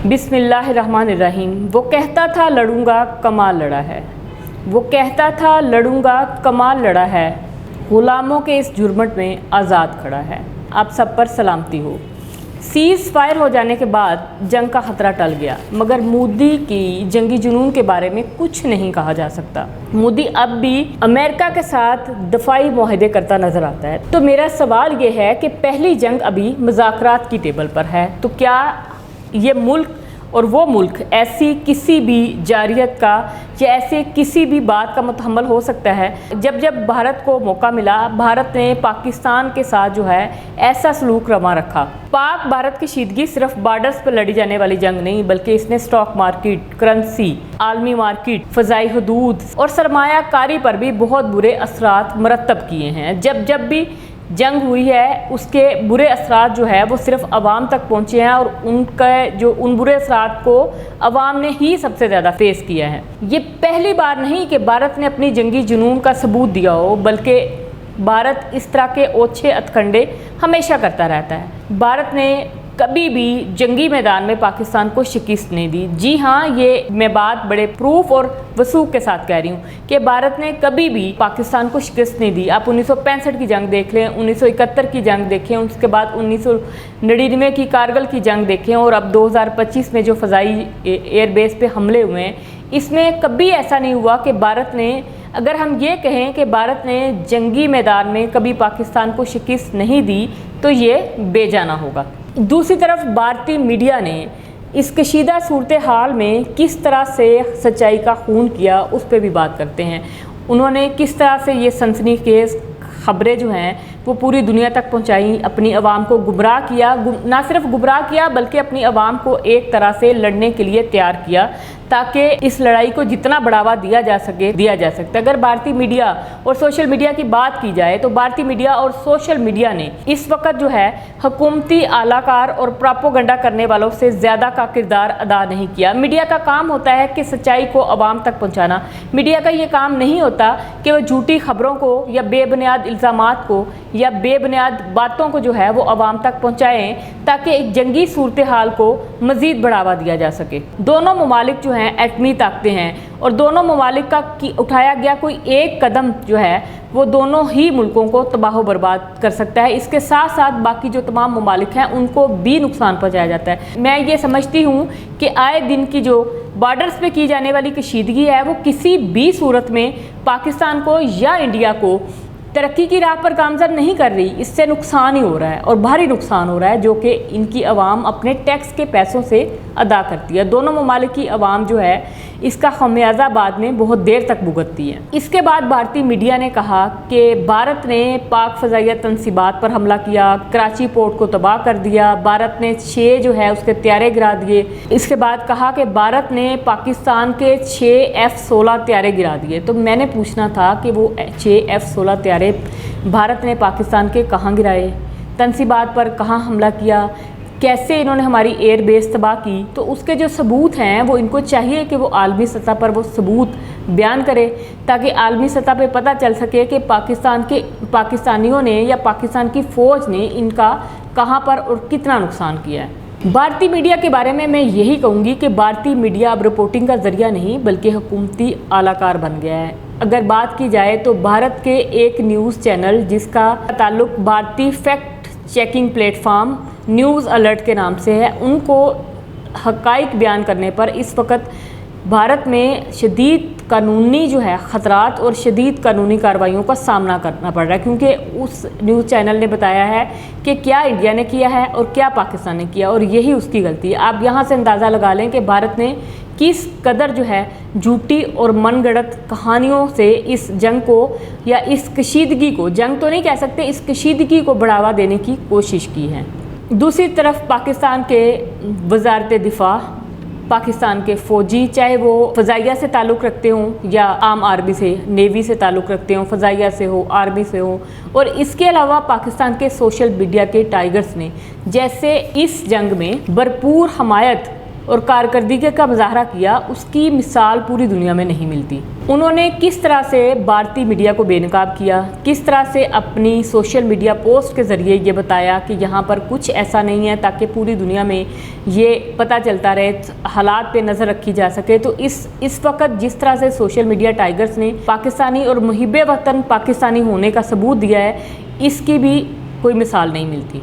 बिस्मिल्लाहिर्रहमानिर्रहीम। वो कहता था लड़ूंगा कमाल लड़ा है, वो कहता था लड़ूंगा कमाल लड़ा है, गुलामों के इस जुर्मट में आज़ाद खड़ा है। आप सब पर सलामती हो। सीज़ फायर हो जाने के बाद जंग का ख़तरा टल गया, मगर मोदी की जंगी जुनून के बारे में कुछ नहीं कहा जा सकता। मोदी अब भी अमेरिका के साथ दफाई मुआहदे करता नज़र आता है। तो मेरा सवाल ये है कि पहली जंग अभी मुज़ाकरात की टेबल पर है, तो क्या ये मुल्क और वो मुल्क ऐसी किसी भी जारियत का या ऐसे किसी भी बात का मुतहम्मल हो सकता है? जब भारत को मौका मिला, भारत ने पाकिस्तान के साथ जो है ऐसा सलूक रवा रखा। पाक भारत की शीदगी सिर्फ बॉर्डर्स पर लड़ी जाने वाली जंग नहीं, बल्कि इसने स्टॉक मार्केट, करेंसी, आलमी मार्केट, फ़ज़ाई हदूद और सरमायाकारी पर भी बहुत बुरे असरात मरतब किए हैं। जब भी जंग हुई है, उसके बुरे असरात जो है वो सिर्फ अवाम तक पहुँचे हैं, और उन बुरे असरात को अवाम ने ही सबसे ज़्यादा फेस किया है। ये पहली बार नहीं कि भारत ने अपनी जंगी जुनून का सबूत दिया हो, बल्कि भारत इस तरह के ओछे अतखंडे हमेशा करता रहता है। भारत ने कभी भी जंगी मैदान में पाकिस्तान को शिकस्त नहीं दी। जी हाँ, ये मैं बात बड़े प्रूफ और वसूख के साथ कह रही हूँ कि भारत ने कभी भी पाकिस्तान को शिकस्त नहीं दी। आप 1965 की जंग देख लें, 1971 की जंग देखें, उसके बाद 1999 की कारगिल की जंग देखें, और अब 2025 में जो फ़ज़ाई एयरबेस पे हमले हुए हैं, इसमें कभी ऐसा नहीं हुआ कि भारत ने, अगर हम ये कहें कि भारत ने जंगी मैदान में कभी पाकिस्तान को शिकस्त नहीं दी, तो ये बेजाना होगा। दूसरी तरफ भारतीय मीडिया ने इस कशीदा सूरत हाल में किस तरह से सच्चाई का खून किया, उस पर भी बात करते हैं। उन्होंने किस तरह से ये सनसनीखेज़ ख़बरें जो हैं वो पूरी दुनिया तक पहुंचाई, अपनी आवाम को गुमराह किया, ना सिर्फ गुमराह किया बल्कि अपनी आवाम को एक तरह से लड़ने के लिए तैयार किया, ताकि इस लड़ाई को जितना बढ़ावा दिया जा सकता। अगर भारतीय मीडिया और सोशल मीडिया की बात की जाए, तो भारतीय मीडिया और सोशल मीडिया ने इस वक्त जो है हुकूमती आलाकार और प्रोपेगेंडा करने वालों से ज़्यादा का किरदार अदा नहीं किया। मीडिया का काम होता है कि सच्चाई को आवाम तक पहुँचाना। मीडिया का ये काम नहीं होता कि वह झूठी खबरों को या बेबुनियाद इल्ज़ामात को या बेबुनियाद बातों को जो है वो आवाम तक पहुँचाएँ, ताकि एक जंगी सूरत हाल को मज़ीद बढ़ावा दिया जा सके। दोनों ममालिक जो हैं एटमी ताकतें हैं, और दोनों ममालिक का उठाया गया कोई एक कदम जो है वो दोनों ही मुल्कों को तबाह बर्बाद कर सकता है। इसके साथ साथ बाकी जो तमाम ममालिक हैं उनको भी नुकसान पहुँचाया जाता है। मैं ये समझती हूँ कि आए दिन की जो बॉर्डर्स पे की जाने वाली कशीदगी है, वो किसी भी सूरत में पाकिस्तान को या इंडिया को तरक्की की राह पर गामज़द नहीं कर रही। इससे नुकसान ही हो रहा है, और भारी नुकसान हो रहा है, जो कि इनकी आवाम अपने टैक्स के पैसों से अदा करती है। दोनों ममालिक की आवाम जो है इसका खमियाजा बाद में बहुत देर तक भुगतती है। इसके बाद भारतीय मीडिया ने कहा कि भारत ने पाक फ़ज़ाइया तनसीबात पर हमला किया, कराची पोर्ट को तबाह कर दिया, भारत ने 6 जो है उसके त्यारे गिरा दिए। इसके बाद कहा कि भारत ने पाकिस्तान के 6 F-16 त्यारे गिरा दिए। तो मैंने पूछना था कि वो 6 F-16 त्यारे भारत ने पाकिस्तान के कहाँ गिराए, तनसीबात पर कहाँ हमला किया, कैसे इन्होंने हमारी एयर बेस तबाह की? तो उसके जो सबूत हैं वो इनको चाहिए कि वो आलमी सतह पर वो सबूत बयान करे, ताकि आलमी सतह पे पता चल सके कि पाकिस्तानियों ने या पाकिस्तान की फ़ौज ने इनका कहाँ पर और कितना नुकसान किया है। भारतीय मीडिया के बारे में मैं यही कहूँगी कि भारतीय मीडिया अब रिपोर्टिंग का ज़रिया नहीं बल्कि हुकूमती आलाकार बन गया है। अगर बात की जाए तो भारत के एक न्यूज़ चैनल जिसका ताल्लुक़ भारतीय fact checking platform news alert के नाम से है, उनको हक़ाइक़ बयान करने पर इस वक्त भारत में शदीद कानूनी जो है ख़तरात और शदीद कानूनी कार्रवाइयों का सामना करना पड़ रहा है, क्योंकि उस न्यूज़ चैनल ने बताया है कि क्या इंडिया ने किया है और क्या पाकिस्तान ने किया, और यही उसकी गलती है। आप यहाँ से अंदाज़ा लगा लें कि भारत ने किस कदर जो है झूठी और मनगढ़ंत कहानियों से इस जंग को या इस कशीदगी को, जंग तो नहीं कह सकते, इस कशीदगी को बढ़ावा देने की कोशिश की है। दूसरी तरफ पाकिस्तान के वज़ारत दिफा, पाकिस्तान के फ़ौजी, चाहे वो फ़ज़ाइया से ताल्लुक़ रखते हों या आम आर्मी से, नेवी से ताल्लुक़ रखते हों, फ़ज़ाइया से हो, आर्मी से हो, और इसके अलावा पाकिस्तान के सोशल मीडिया के टाइगर्स ने जैसे इस जंग में भरपूर हमायत اور کارکردگی کا مظاہرہ کیا، اس کی مثال پوری دنیا میں نہیں ملتی۔ انہوں نے کس طرح سے بھارتی میڈیا کو بے نقاب کیا، کس طرح سے اپنی سوشل میڈیا پوسٹ کے ذریعے یہ بتایا کہ یہاں پر کچھ ایسا نہیں ہے، تاکہ پوری دنیا میں یہ پتہ چلتا رہے، حالات پہ نظر رکھی جا سکے۔ تو اس وقت جس طرح سے سوشل میڈیا ٹائگرز نے پاکستانی اور محب وطن پاکستانی ہونے کا ثبوت دیا ہے، اس کی بھی کوئی مثال نہیں ملتی۔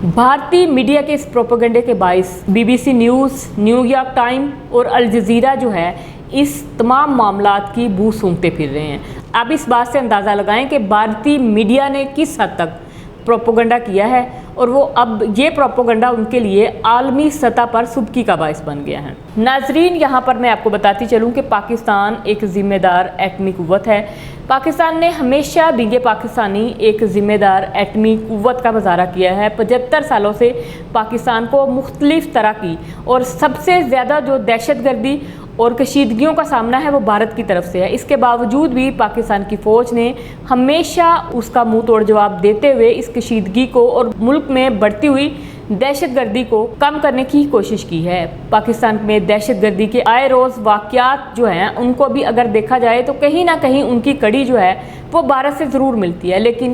بھارتی میڈیا کے اس پروپیگنڈے کے باعث BBC news, new York time اور الجزیرہ جو ہے اس تمام معاملات کی بو سونگتے پھر رہے ہیں۔ اب اس بات سے اندازہ لگائیں کہ بھارتی میڈیا نے کس حد تک پروپیگنڈا کیا ہے، اور وہ اب یہ پروپیگنڈا ان کے لیے عالمی سطح پر سبکی کا باعث بن گیا ہے۔ ناظرین، یہاں پر میں آپ کو بتاتی چلوں کہ پاکستان ایک ذمہ دار ایٹمی قوت ہے۔ پاکستان نے ہمیشہ بینگ پاکستانی ایک ذمہ دار ایٹمی قوت کا مظاہرہ کیا ہے۔ 75 سالوں سے پاکستان کو مختلف طرح کی اور سب سے زیادہ جو دہشت گردی اور کشیدگیوں کا سامنا ہے وہ بھارت کی طرف سے ہے۔ اس کے باوجود بھی پاکستان کی فوج نے ہمیشہ اس کا منہ توڑ جواب دیتے ہوئے اس کشیدگی کو اور ملک میں بڑھتی ہوئی دہشت گردی کو کم کرنے کی کوشش کی ہے۔ پاکستان میں دہشت گردی کے آئے روز واقعات جو ہیں ان کو بھی اگر دیکھا جائے تو کہیں نہ کہیں ان کی کڑی جو ہے وہ بھارت سے ضرور ملتی ہے، لیکن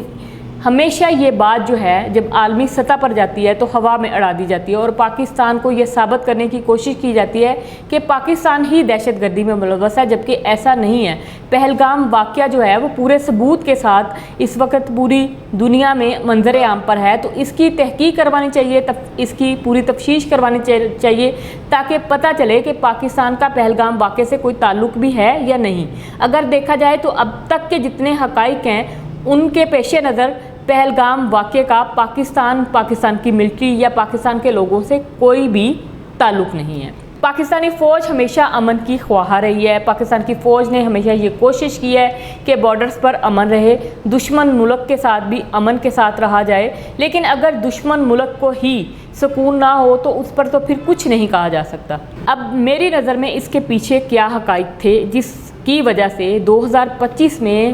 ہمیشہ یہ بات جو ہے جب عالمی سطح پر جاتی ہے تو ہوا میں اڑا دی جاتی ہے، اور پاکستان کو یہ ثابت کرنے کی کوشش کی جاتی ہے کہ پاکستان ہی دہشت گردی میں ملوث ہے، جبکہ ایسا نہیں ہے۔ پہلگام واقعہ جو ہے وہ پورے ثبوت کے ساتھ اس وقت پوری دنیا میں منظر عام پر ہے، تو اس کی تحقیق کروانی چاہیے، اس کی پوری تفتیش کروانی چاہیے، تاکہ پتہ چلے کہ پاکستان کا پہلگام واقعے سے کوئی تعلق بھی ہے یا نہیں۔ اگر دیکھا جائے تو اب تک کے جتنے حقائق ہیں ان کے پیش نظر پہلگام واقعے کا پاکستان کی ملٹری یا پاکستان کے لوگوں سے کوئی بھی تعلق نہیں ہے۔ پاکستانی فوج ہمیشہ امن کی خواہاں رہی ہے۔ پاکستان کی فوج نے ہمیشہ یہ کوشش کی ہے کہ بارڈرز پر امن رہے، دشمن ملک کے ساتھ بھی امن کے ساتھ رہا جائے، لیکن اگر دشمن ملک کو ہی سکون نہ ہو تو اس پر تو پھر کچھ نہیں کہا جا سکتا۔ اب میری نظر میں اس کے پیچھے کیا حقائق تھے جس کی وجہ سے 2025 میں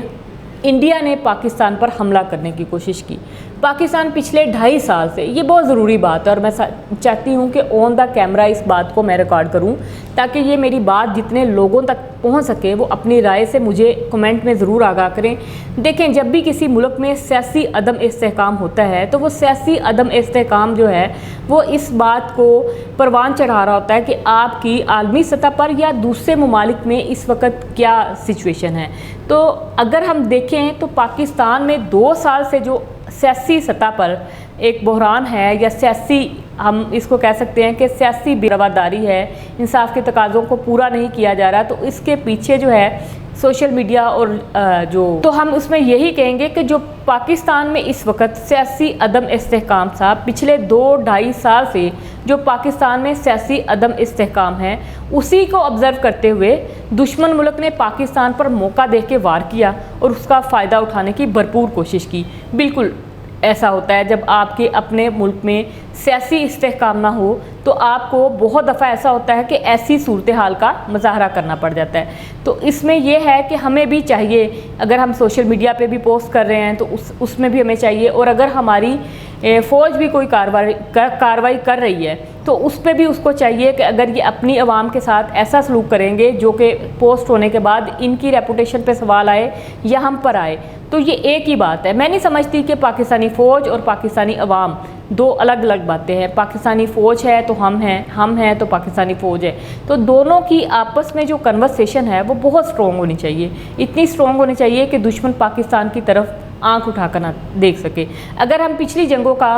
انڈیا نے پاکستان پر حملہ کرنے کی کوشش کی۔ پاکستان پچھلے 2.5 سال سے، یہ بہت ضروری بات ہے اور میں چاہتی ہوں کہ آن دا کیمرہ اس بات کو میں ریکارڈ کروں تاکہ یہ میری بات جتنے لوگوں تک پہنچ سکے، وہ اپنی رائے سے مجھے کمنٹ میں ضرور آگاہ کریں۔ دیکھیں، جب بھی کسی ملک میں سیاسی عدم استحکام ہوتا ہے تو وہ سیاسی عدم استحکام جو ہے وہ اس بات کو پروان چڑھا رہا ہوتا ہے کہ آپ کی عالمی سطح پر یا دوسرے ممالک میں اس وقت کیا سچویشن ہے۔ تو اگر ہم دیکھیں تو پاکستان میں 2 سال سے جو سیاسی سطح پر ایک بحران ہے، یا سیاسی، ہم اس کو کہہ سکتے ہیں کہ سیاسی بے رواداری ہے، انصاف کے تقاضوں کو پورا نہیں کیا جا رہا، تو اس کے پیچھے جو ہے سوشل میڈیا اور تو ہم اس میں یہی کہیں گے کہ جو پاکستان میں اس وقت سیاسی عدم استحکام تھا، پچھلے 2-2.5 سال سے جو پاکستان میں سیاسی عدم استحکام ہے، اسی کو آبزرو کرتے ہوئے دشمن ملک نے پاکستان پر موقع دیکھ کے وار کیا اور اس کا فائدہ اٹھانے کی بھرپور کوشش کی۔ بالکل ایسا ہوتا ہے جب آپ کے اپنے ملک میں سیاسی استحکام نہ ہو تو آپ کو بہت دفعہ ایسا ہوتا ہے کہ ایسی صورتحال کا مظاہرہ کرنا پڑ جاتا ہے۔ تو اس میں یہ ہے کہ ہمیں بھی چاہیے، اگر ہم سوشل میڈیا پہ بھی پوسٹ کر رہے ہیں تو اس میں بھی ہمیں چاہیے، اور اگر ہماری فوج بھی کوئی کارروائی کر رہی ہے تو اس پہ بھی اس کو چاہیے کہ اگر یہ اپنی عوام کے ساتھ ایسا سلوک کریں گے جو کہ پوسٹ ہونے کے بعد ان کی ریپوٹیشن پہ سوال آئے یا ہم پر آئے، تو یہ ایک ہی بات ہے۔ میں نہیں سمجھتی کہ پاکستانی فوج اور پاکستانی عوام 2 الگ الگ باتیں ہیں۔ پاکستانی فوج ہے تو ہم ہیں تو پاکستانی فوج ہے، تو دونوں کی آپس میں جو کنورسیشن ہے وہ بہت سٹرونگ ہونی چاہیے، اتنی سٹرونگ ہونی چاہیے کہ دشمن پاکستان کی طرف آنکھ اٹھا کر نہ دیکھ سکے۔ اگر ہم پچھلی جنگوں کا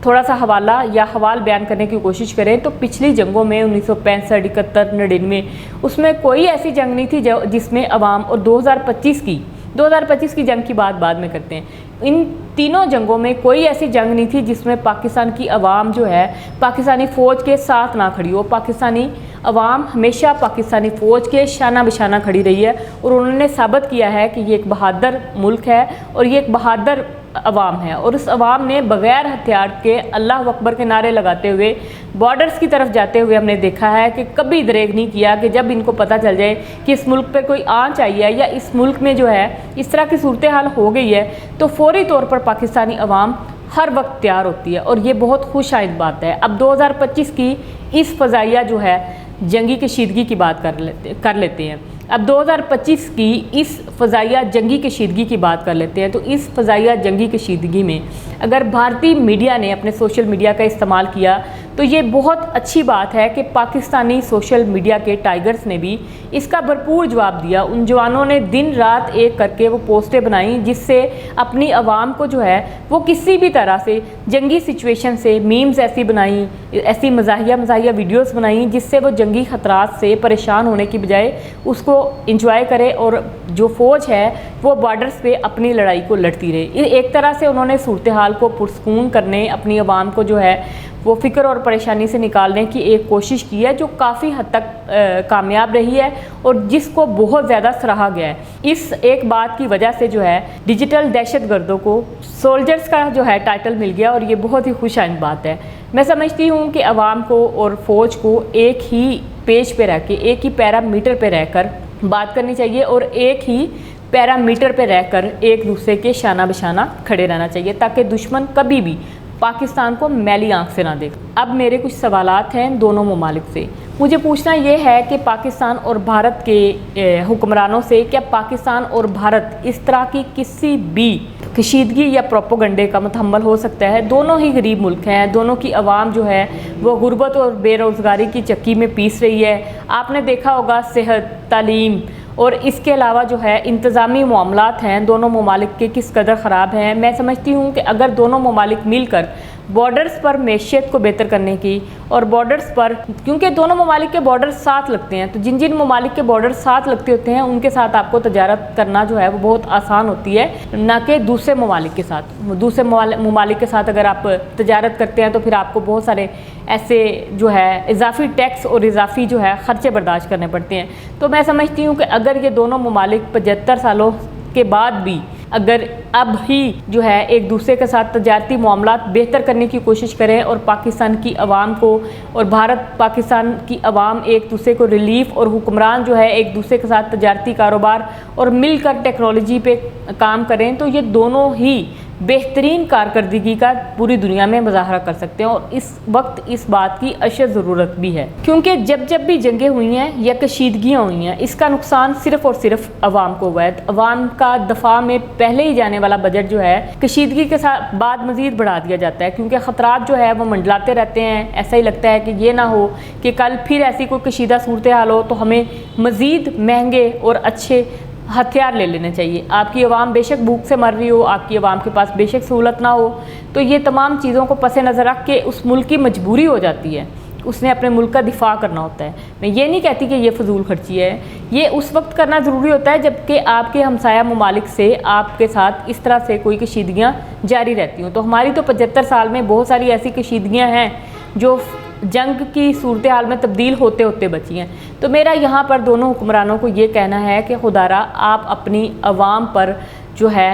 تھوڑا سا حوالہ یا حوال بیان کرنے کی کوشش کریں تو پچھلی جنگوں میں 1965، 71، 99 اس میں کوئی ایسی جنگ نہیں تھی جس میں عوام، اور 2025 کی جنگ کی بات بعد میں کرتے ہیں، ان تینوں جنگوں میں کوئی ایسی جنگ نہیں تھی جس میں پاکستان کی عوام جو ہے پاکستانی فوج کے ساتھ نہ کھڑی ہو۔ پاکستانی عوام ہمیشہ پاکستانی فوج کے شانہ بشانہ کھڑی رہی ہے، اور انہوں نے ثابت کیا ہے کہ یہ ایک بہادر ملک ہے اور یہ ایک بہادر عوام ہے، اور اس عوام نے بغیر ہتھیار کے اللہ اکبر کے نعرے لگاتے ہوئے بارڈرز کی طرف جاتے ہوئے ہم نے دیکھا ہے کہ کبھی دریغ نہیں کیا کہ جب ان کو پتہ چل جائے کہ اس ملک پہ کوئی آنچ آئی ہے یا اس ملک میں جو ہے اس طرح کی صورتحال ہو گئی ہے تو فوری طور پر پاکستانی عوام हर वक्त तैयार होती है और ये बहुत खुशाइंद बात है। अब 2025 की इस फ़ज़ाइया जो है जंगी कशीदगी की बात कर लेते हैं। अब 2025 की इस फ़ज़ाइया जंगी कशीदगी की बात कर लेते हैं। तो इस फ़ज़ाइया जंगी कशीदगी में अगर भारतीय मीडिया ने अपने सोशल मीडिया का इस्तेमाल किया तो ये बहुत अच्छी बात है कि पाकिस्तानी सोशल मीडिया के टाइगर्स ने भी इसका भरपूर जवाब दिया। उन जवानों ने दिन रात एक करके वो पोस्टें बनाई जिससे अपनी आवाम को जो है वो किसी भी तरह से जंगी सिचुएशन से मीम्स ऐसी बनाई, ऐसी मज़ाहिया वीडियोस बनाई जिससे वो जंगी ख़तरात से परेशान होने की बजाय उसको इंजॉय करे और जो फ़ौज है वो बॉर्डर्स पे अपनी लड़ाई को लड़ती रहे। एक तरह से उन्होंने सूरत हाल को पुरसकून करने, अपनी आवाम को जो है वो फ़िक्र और परेशानी से निकालने की एक कोशिश की है जो काफ़ी हद तक कामयाब रही है और जिसको बहुत ज़्यादा सराहा गया है। इस एक बात की वजह से जो है डिजिटल दहशतगर्दों को सोल्जर्स का जो है टाइटल मिल गया और ये बहुत ही खुशाइंद बात है। मैं समझती हूँ कि आवाम को और फ़ौज को एक ही पेज पे रह के, एक ही पैरामीटर पे रहकर बात करनी चाहिए और एक ही पैरामीटर पे रहकर एक दूसरे के शाना बशाना खड़े रहना चाहिए ताकि दुश्मन कभी भी पाकिस्तान को मैली आंख से ना देख। अब मेरे कुछ सवालात हैं दोनों ममालिक से। मुझे पूछना ये है कि पाकिस्तान और भारत के हुक्मरानों से क्या पाकिस्तान और भारत इस तरह की किसी भी कशीदगी या प्रोपोगंडे का मुतहम्मल हो सकता है? दोनों ही गरीब मुल्क हैं, दोनों की आवाम जो है वो गुर्बत और बेरोज़गारी की चक्की में पीस रही है। आपने देखा होगा सेहत, तालीम और इसके अलावा जो है इंतज़ामी मामलात हैं दोनों ममालिक के किस कदर ख़राब हैं। मैं समझती हूँ कि अगर दोनों ममालिक मिलकर बॉर्डर्स पर मैशियत को बेहतर करने की और बॉर्डर्स पर, क्योंकि दोनों ममालिक के बॉर्डर साथ लगते हैं, तो जिन जिन ममालिक के बॉर्डर साथ लगते होते हैं उनके साथ आपको तजारत करना जो है वो बहुत आसान होती है, ना कि दूसरे ममालिक के साथ। दूसरे ममालिक के साथ अगर आप तजारत करते हैं तो फिर आपको बहुत सारे ऐसे जो है इजाफी टैक्स और इजाफी जो है ख़र्चे बर्दाश्त करने पड़ते हैं। तो मैं समझती हूँ कि अगर ये दोनों ममालिक 75 सालों के बाद भी अगर अब ही जो है एक दूसरे के साथ तजारती मामलात बेहतर करने की कोशिश करें और पाकिस्तान की आवाम को और भारत पाकिस्तान की आवाम एक दूसरे को रिलीफ और हुक्मरान जो है एक दूसरे के साथ तजारती कारोबार और मिलकर टेक्नोलॉजी पे काम करें तो ये दोनों ही बेहतरीन कारकर्दगी का पूरी दुनिया में मुजाहरा कर सकते हैं। और इस वक्त इस बात की अशद ज़रूरत भी है क्योंकि जब जब भी जंगें हुई हैं या कशीदगियाँ हुई हैं इसका नुकसान सिर्फ़ और सिर्फ आवाम को हुआ है। आवाम का दफा में पहले ही जाने वाला बजट जो है कशीदगी के साथ बाद मज़ीद बढ़ा दिया जाता है क्योंकि ख़तरात जो है वो मंडलाते रहते हैं। ऐसा ही लगता है कि ये ना हो कि कल फिर ऐसी कोई कशीदा सूरत हाल हो तो हमें मज़ीद महंगे और अच्छे हथियार ले लेने चाहिए। आपकी आवाम बेशक भूख से मर रही हो, आपकी आवाम के पास बेशक सहूलत ना हो, तो ये तमाम चीज़ों को पस नज़र रख के उस मुल्क की मजबूरी हो जाती है, उसने अपने मुल्क का दिफा करना होता है। मैं ये नहीं कहती कि ये फजूल खर्ची है, ये उस वक्त करना ज़रूरी होता है जबकि आपके हमसाया ममालिक से आपके साथ इस तरह से कोई कशीदगियाँ जारी रहती हों। तो हमारी तो 75 साल में बहुत सारी ऐसी कशीदगियाँ हैं जो जंग की सूरत हाल में तब्दील होते होते बची हैं। तो मेरा यहाँ पर दोनों हुक्मरानों को ये कहना है कि खुदारा आप अपनी आवाम पर जो है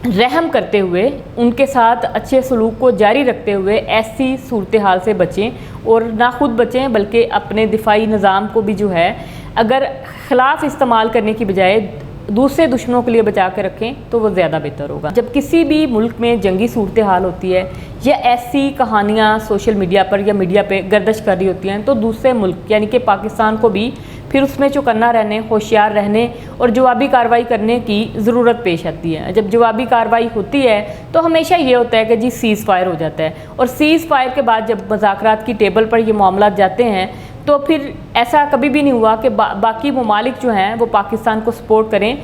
रहम करते हुए उनके साथ अच्छे सलूक को जारी रखते हुए ऐसी सूरत हाल से बचें और ना खुद बचें बल्कि अपने दिफाई निज़ाम को भी जो है अगर ख़िलाफ़ इस्तेमाल करने की बजाय दूसरे दुश्मनों के लिए बचा के रखें तो वो ज़्यादा बेहतर होगा। जब किसी भी मुल्क में जंगी सूरत हाल होती है या ऐसी कहानियाँ सोशल मीडिया पर या मीडिया पे गर्दिश कर रही होती हैं तो दूसरे मुल्क यानी कि पाकिस्तान को भी फिर उसमें चौकन्ना रहने, होशियार रहने और जवाबी कार्रवाई करने की ज़रूरत पेश आती है। जब जवाबी कार्रवाई होती है तो हमेशा ये होता है कि जी सीज़ फायर हो जाता है और सीज़ फायर के बाद जब मुज़ाकरात की टेबल पर ये मामला जाते हैं तो फिर ऐसा कभी भी नहीं हुआ कि बाकी ममालिक जो हैं वो पाकिस्तान को सपोर्ट करें